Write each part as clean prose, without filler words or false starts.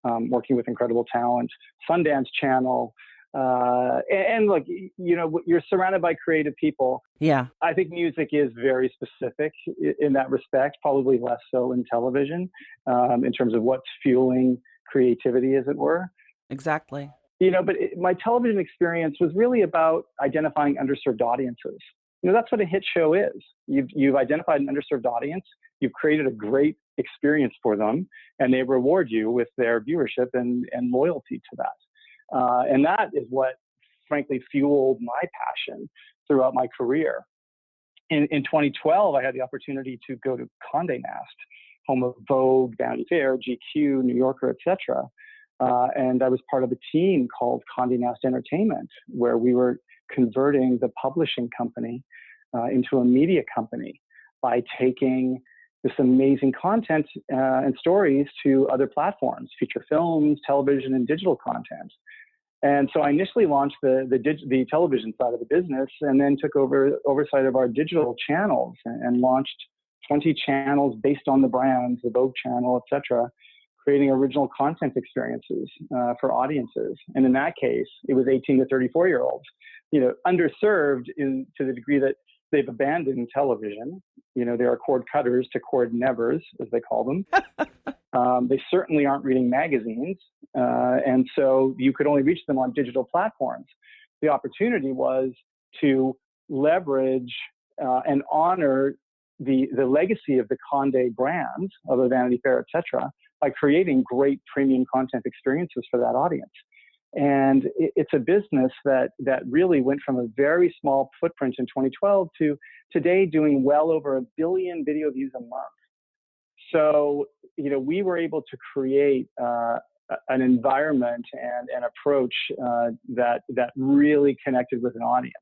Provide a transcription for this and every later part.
working with incredible talent, Sundance Channel. And look, you're surrounded by creative people. Yeah. I think music is very specific in that respect, probably less so in television, in terms of what's fueling creativity, as it were. Exactly. But my television experience was really about identifying underserved audiences. That's what a hit show is. You've identified an underserved audience, you've created a great experience for them, and they reward you with their viewership and loyalty to that. And that is what, frankly, fueled my passion throughout my career. In 2012, I had the opportunity to go to Condé Nast, home of Vogue, Vanity Fair, GQ, New Yorker, etc. And I was part of a team called Condé Nast Entertainment, where we were converting the publishing company into a media company by taking this amazing content and stories to other platforms, feature films, television, and digital content. And so I initially launched the television side of the business, and then took oversight of our digital channels and launched 20 channels based on the brands, the Vogue channel, etc., creating original content experiences for audiences. And in that case, it was 18 to 34-year-olds, underserved to the degree that they've abandoned television. They are cord cutters to cord nevers, as they call them. They certainly aren't reading magazines. And so you could only reach them on digital platforms. The opportunity was to leverage and honor the legacy of the Condé brands, of the Vanity Fair, et cetera, by creating great premium content experiences for that audience. And it's a business that really went from a very small footprint in 2012 to today doing well over 1 billion video views a month. So, we were able to create an environment and an approach that really connected with an audience.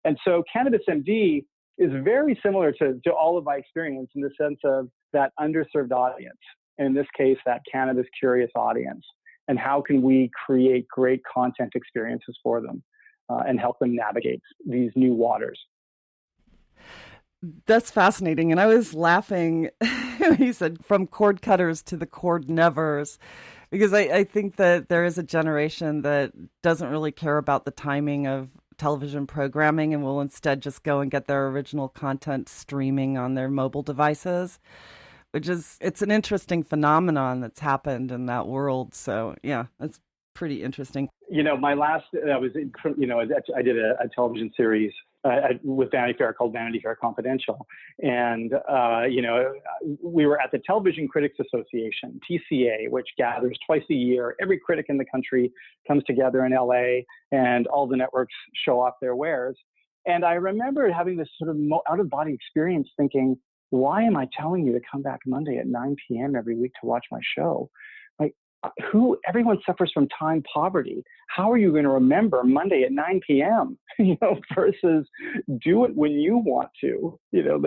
And so Cannabis MD is very similar to all of my experience in the sense of that underserved audience. In this case, that cannabis curious audience. And how can we create great content experiences for them and help them navigate these new waters? That's fascinating. And I was laughing when you said from cord cutters to the cord nevers, because I think that there is a generation that doesn't really care about the timing of television programming and will instead just go and get their original content streaming on their mobile devices, it's an interesting phenomenon that's happened in that world. So yeah, that's pretty interesting. My last, I did a television series with Vanity Fair called Vanity Fair Confidential. And, we were at the Television Critics Association, TCA, which gathers twice a year. Every critic in the country comes together in LA, and all the networks show off their wares. And I remember having this sort of out-of-body experience thinking, why am I telling you to come back Monday at 9 p.m. every week to watch my show? Everyone suffers from time poverty. How are you going to remember Monday at 9 p.m., versus do it when you want to,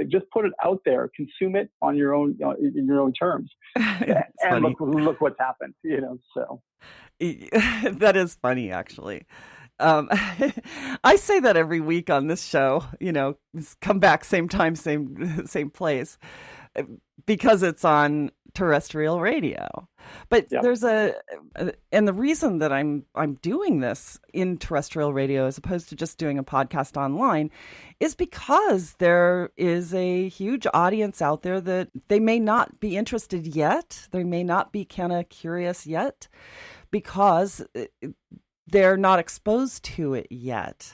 just put it out there, consume it on your own, in your own terms. And look what's happened, so. That is funny, actually. I say that every week on this show, come back same time, same place, because it's on terrestrial radio. But yep. There's and the reason that I'm doing this in terrestrial radio as opposed to just doing a podcast online is because there is a huge audience out there that they may not be interested yet. They may not be kind of curious yet because they're not exposed to it yet.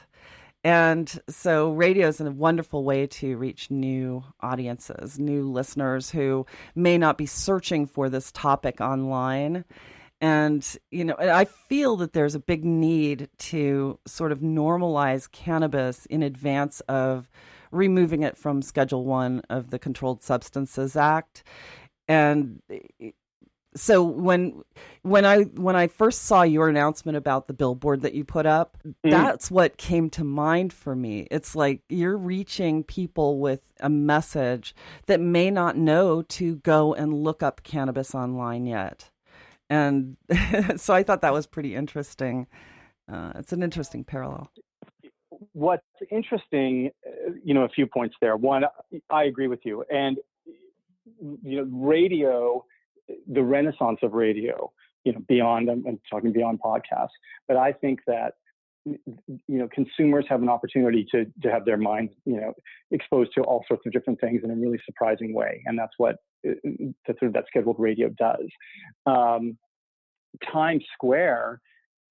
And so radio is a wonderful way to reach new audiences, new listeners who may not be searching for this topic online. And, I feel that there's a big need to sort of normalize cannabis in advance of removing it from Schedule 1 of the Controlled Substances Act. And so when I first saw your announcement about the billboard that you put up, that's what came to mind for me. It's like you're reaching people with a message that may not know to go and look up cannabis online yet. And so I thought that was pretty interesting. It's an interesting parallel. What's interesting, a few points there. One, I agree with you. And, radio, the renaissance of radio beyond, I'm talking beyond podcasts, but I think that, consumers have an opportunity to have their minds, exposed to all sorts of different things in a really surprising way. And that's what that scheduled radio does. Times Square,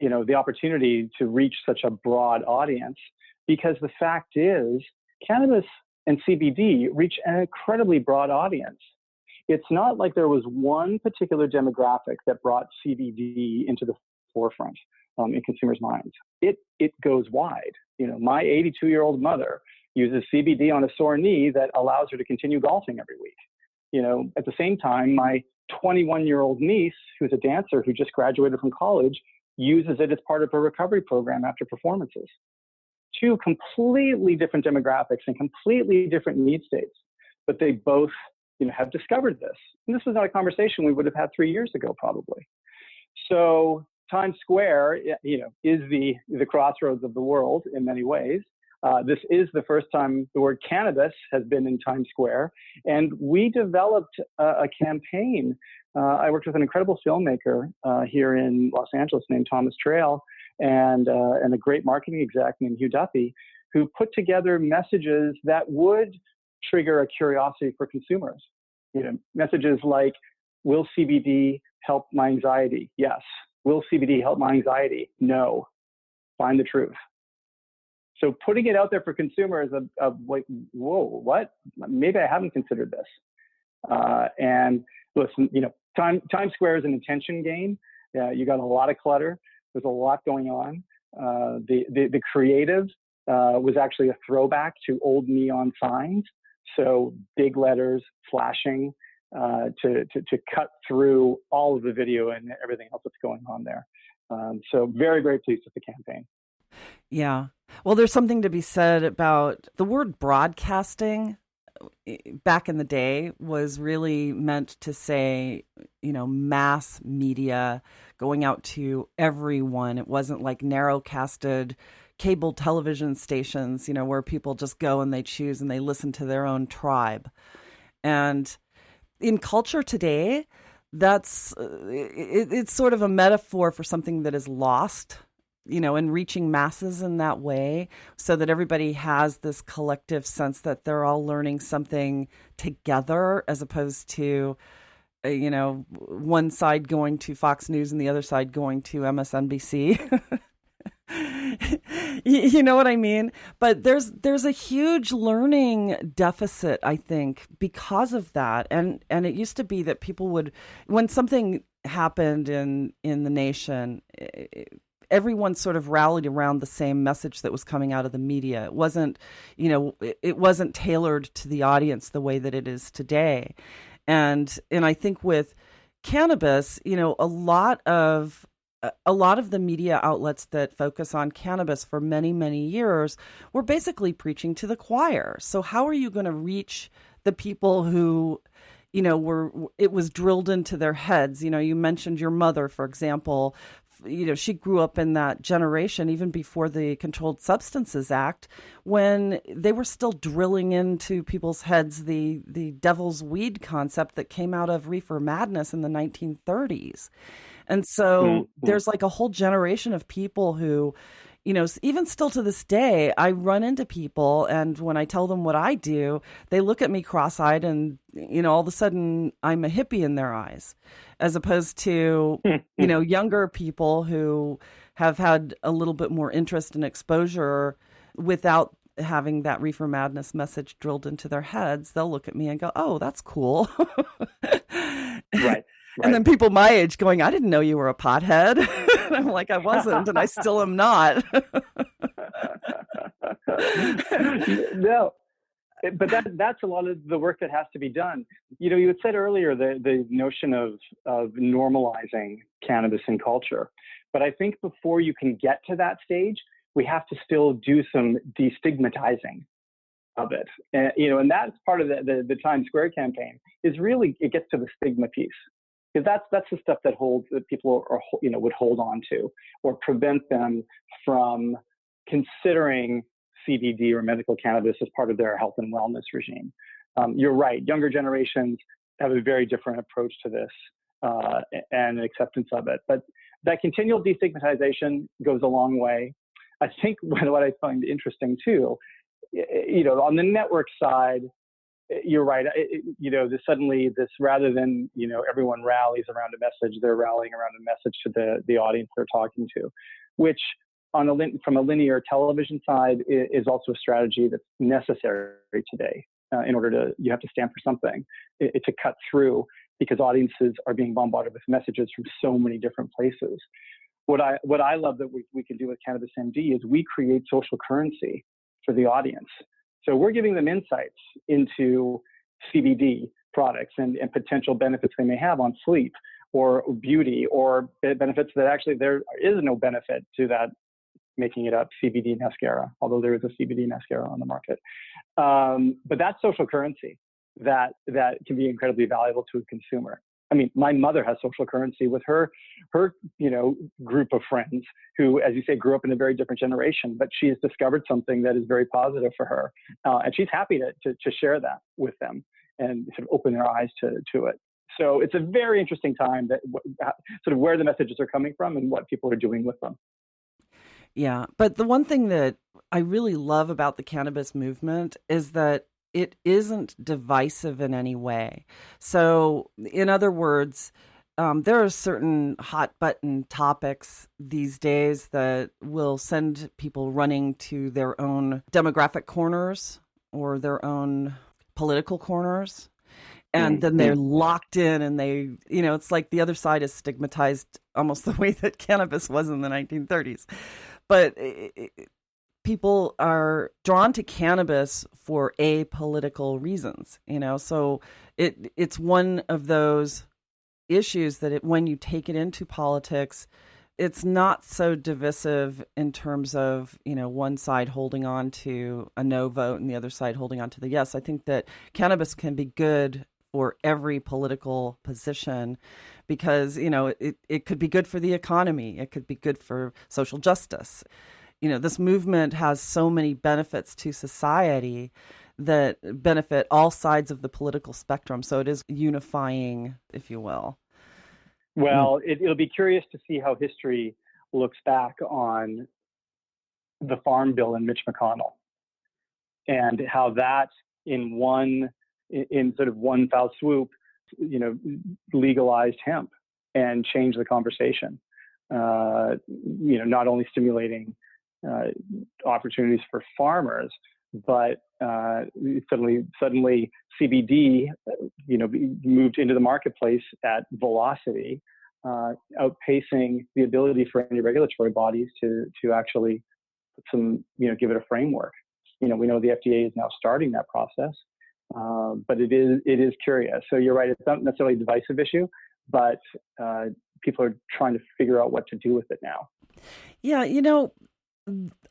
the opportunity to reach such a broad audience, because the fact is cannabis and CBD reach an incredibly broad audience. It's not like there was one particular demographic that brought CBD into the forefront in consumers' minds. It goes wide. My 82-year-old mother uses CBD on a sore knee that allows her to continue golfing every week. At the same time, my 21-year-old niece, who's a dancer who just graduated from college, uses it as part of her recovery program after performances. Two completely different demographics and completely different need states, but they both, have discovered this. And this was not a conversation we would have had 3 years ago, probably. So Times Square, is the crossroads of the world in many ways. This is the first time the word cannabis has been in Times Square. And we developed a campaign. I worked with an incredible filmmaker here in Los Angeles named Thomas Trail and a great marketing exec named Hugh Duffy, who put together messages that would trigger a curiosity for consumers. Messages like, will CBD help my anxiety? Yes. Will CBD help my anxiety? No. Find the truth. So putting it out there for consumers of like, whoa, what? Maybe I haven't considered this. And listen, Times Square is an attention game. You got a lot of clutter. There's a lot going on. The creative was actually a throwback to old neon signs. So big letters flashing to cut through all of the video and everything else that's going on there. So very, very pleased with the campaign. Yeah. Well, there's something to be said about the word broadcasting. Back in the day was really meant to say, mass media going out to everyone. It wasn't like narrowcasted cable television stations, where people just go and they choose and they listen to their own tribe. And in culture today, that's it's sort of a metaphor for something that is lost, and reaching masses in that way so that everybody has this collective sense that they're all learning something together, as opposed to, one side going to Fox News and the other side going to MSNBC. You know what I mean? But there's a huge learning deficit, I think, because of that. And it used to be that people would, when something happened in the nation, everyone sort of rallied around the same message that was coming out of the media. It wasn't, it wasn't tailored to the audience the way that it is today. And I think with cannabis, a lot of the media outlets that focus on cannabis for many, many years were basically preaching to the choir. So how are you going to reach the people who, it was drilled into their heads? You mentioned your mother, for example. She grew up in that generation, even before the Controlled Substances Act, when they were still drilling into people's heads the devil's weed concept that came out of reefer madness in the 1930s. And so there's like a whole generation of people who, even still to this day, I run into people, and when I tell them what I do, they look at me cross-eyed and, all of a sudden I'm a hippie in their eyes, as opposed to, younger people who have had a little bit more interest and exposure without having that reefer madness message drilled into their heads. They'll look at me and go, oh, that's cool. Right. And then people my age going, I didn't know you were a pothead. And I'm like, I wasn't, and I still am not. No, but that's a lot of the work that has to be done. You had said earlier the notion of normalizing cannabis in culture. But I think before you can get to that stage, we have to still do some destigmatizing of it. And that's part of the Times Square campaign, is really, it gets to the stigma piece. Because that's the stuff that people are, would hold on to or prevent them from considering CBD or medical cannabis as part of their health and wellness regime. You're right. Younger generations have a very different approach to this. and an acceptance of it. But that continual destigmatization goes a long way. I think what I find interesting too, on the network side, you're right. Suddenly this, rather than, everyone rallies around a message, they're rallying around a message to the audience they're talking to, which from a linear television side is also a strategy that's necessary today. You have to stand for something to cut through, because audiences are being bombarded with messages from so many different places. What I love that we can do with Cannabis MD is we create social currency for the audience. So we're giving them insights into CBD products and potential benefits they may have on sleep or beauty, or benefits that actually there is no benefit to that, making it up, CBD mascara, although there is a CBD mascara on the market. But that's social currency that can be incredibly valuable to a consumer. I mean, my mother has social currency with her group of friends who, as you say, grew up in a very different generation, but she has discovered something that is very positive for her. And she's happy to share that with them and sort of open their eyes to it. So it's a very interesting time, that sort of where the messages are coming from and what people are doing with them. Yeah. But the one thing that I really love about the cannabis movement is that it isn't divisive in any way. So, in other words, there are certain hot button topics these days that will send people running to their own demographic corners or their own political corners. And then they're locked in, and it's like the other side is stigmatized almost the way that cannabis was in the 1930s. But people are drawn to cannabis for apolitical reasons, so it's one of those issues that when you take it into politics, it's not so divisive in terms of, one side holding on to a no vote and the other side holding on to the yes. I think that cannabis can be good for every political position because, it could be good for the economy. It could be good for social justice. This movement has so many benefits to society that benefit all sides of the political spectrum. So it is unifying, if you will. Well, it'll be curious to see how history looks back on the Farm Bill and Mitch McConnell, and how that in sort of one foul swoop, legalized hemp and changed the conversation. Not only stimulating opportunities for farmers, but suddenly CBD, moved into the marketplace at velocity, outpacing the ability for any regulatory bodies to actually put some, give it a framework. We know the FDA is now starting that process, but it is curious. So you're right; it's not necessarily a divisive issue, but people are trying to figure out what to do with it now. Yeah,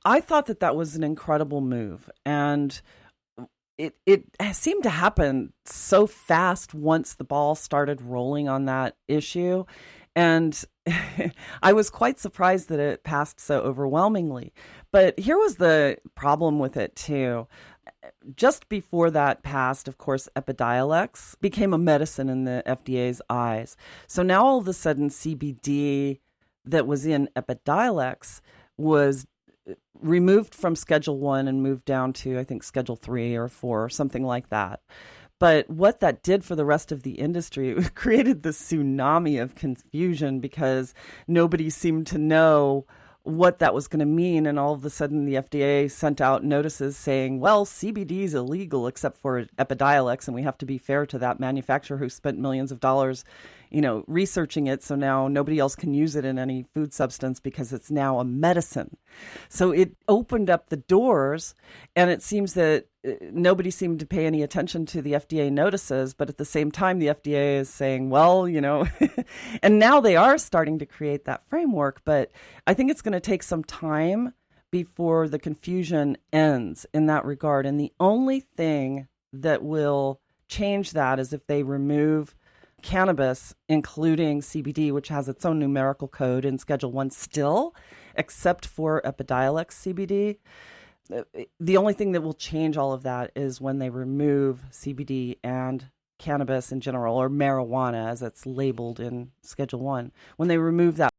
I thought that was an incredible move, and it seemed to happen so fast once the ball started rolling on that issue, and I was quite surprised that it passed so overwhelmingly. But here was the problem with it too. Just before that passed, of course, Epidiolex became a medicine in the FDA's eyes. So now all of a sudden CBD that was in Epidiolex was removed from Schedule 1 and moved down to, I think, Schedule 3 or 4 or something like that. But what that did for the rest of the industry, it created this tsunami of confusion because nobody seemed to know what that was going to mean. And all of a sudden, the FDA sent out notices saying, well, CBD is illegal except for Epidiolex, and we have to be fair to that manufacturer who spent millions of dollars researching it. So now nobody else can use it in any food substance because it's now a medicine. So it opened up the doors, and it seems that nobody seemed to pay any attention to the FDA notices. But at the same time, the FDA is saying, well, and now they are starting to create that framework. But I think it's going to take some time before the confusion ends in that regard. And the only thing that will change that is if they remove cannabis, including CBD, which has its own numerical code in Schedule 1 still, except for Epidiolex CBD. The only thing that will change all of that is when they remove CBD and cannabis in general, or marijuana as it's labeled in Schedule 1, when they remove that